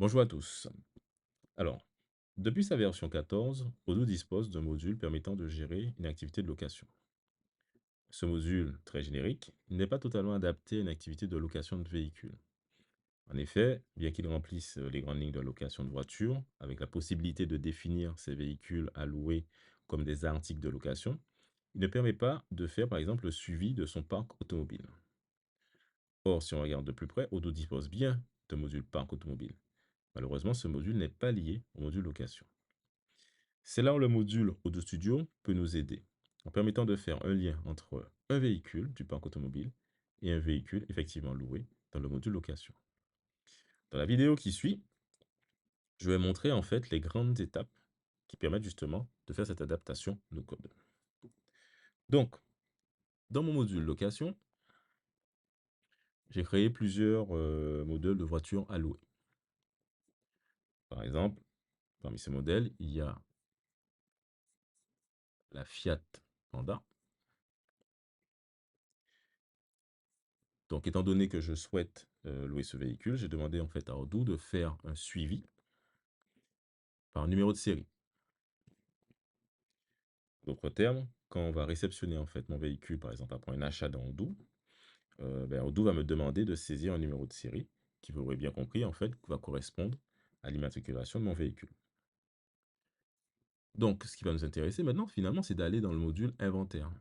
Bonjour à tous. Alors, depuis sa version 14, Odoo dispose d'un module permettant de gérer une activité de location. Ce module, très générique, n'est pas totalement adapté à une activité de location de véhicules. En effet, bien qu'il remplisse les grandes lignes de la location de voitures, avec la possibilité de définir ces véhicules à louer comme des articles de location, il ne permet pas de faire par exemple le suivi de son parc automobile. Or, si on regarde de plus près, Odoo dispose bien d'un module parc automobile. Malheureusement, ce module n'est pas lié au module location. C'est là où le module Odoo Studio peut nous aider, en permettant de faire un lien entre un véhicule du parc automobile et un véhicule effectivement loué dans le module location. Dans la vidéo qui suit, je vais montrer en fait les grandes étapes qui permettent justement de faire cette adaptation no code. Donc, dans mon module location, j'ai créé plusieurs modèles de voitures à louer. Par exemple, parmi ces modèles, il y a la Fiat Panda. Donc, étant donné que je souhaite louer ce véhicule, j'ai demandé en fait à Odoo de faire un suivi par numéro de série. D'autres termes, quand on va réceptionner en fait mon véhicule, par exemple après un achat dans Odoo, Odoo va me demander de saisir un numéro de série qui, vous l'aurez bien compris, en fait, va correspondre à l'immatriculation de mon véhicule. Donc, ce qui va nous intéresser maintenant, finalement, c'est d'aller dans le module inventaire.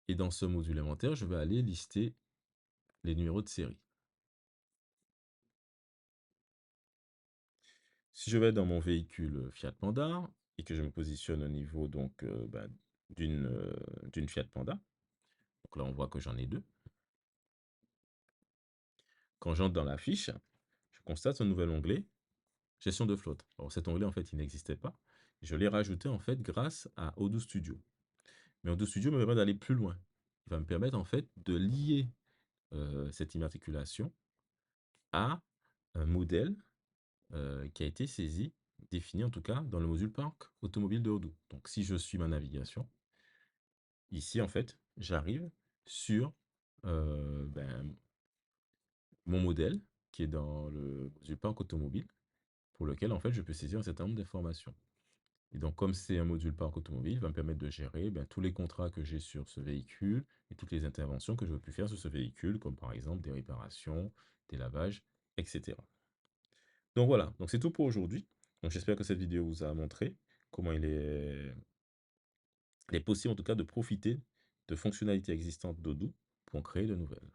Et dans ce module inventaire, je vais aller lister les numéros de série. Si je vais dans mon véhicule Fiat Panda et que je me positionne au niveau donc d'une Fiat Panda, donc là on voit que j'en ai deux. Quand j'entre dans la fiche, je constate un nouvel onglet gestion de flotte. Alors cet onglet en fait il n'existait pas. Je l'ai rajouté en fait grâce à Odoo Studio. Mais Odoo Studio me permet d'aller plus loin. Il va me permettre en fait de lier cette immatriculation à un modèle qui a été saisi, défini en tout cas dans le module parc automobile de Odoo. Donc si je suis ma navigation, ici en fait, j'arrive sur mon modèle qui est dans le module parc automobile pour lequel en fait je peux saisir un certain nombre d'informations. Et donc comme c'est un module parc automobile, il va me permettre de gérer tous les contrats que j'ai sur ce véhicule et toutes les interventions que je veux plus faire sur ce véhicule, comme par exemple des réparations, des lavages, etc. Donc voilà, donc c'est tout pour aujourd'hui. Donc j'espère que cette vidéo vous a montré comment il est possible en tout cas de profiter de fonctionnalités existantes d'Odoo pour en créer de nouvelles.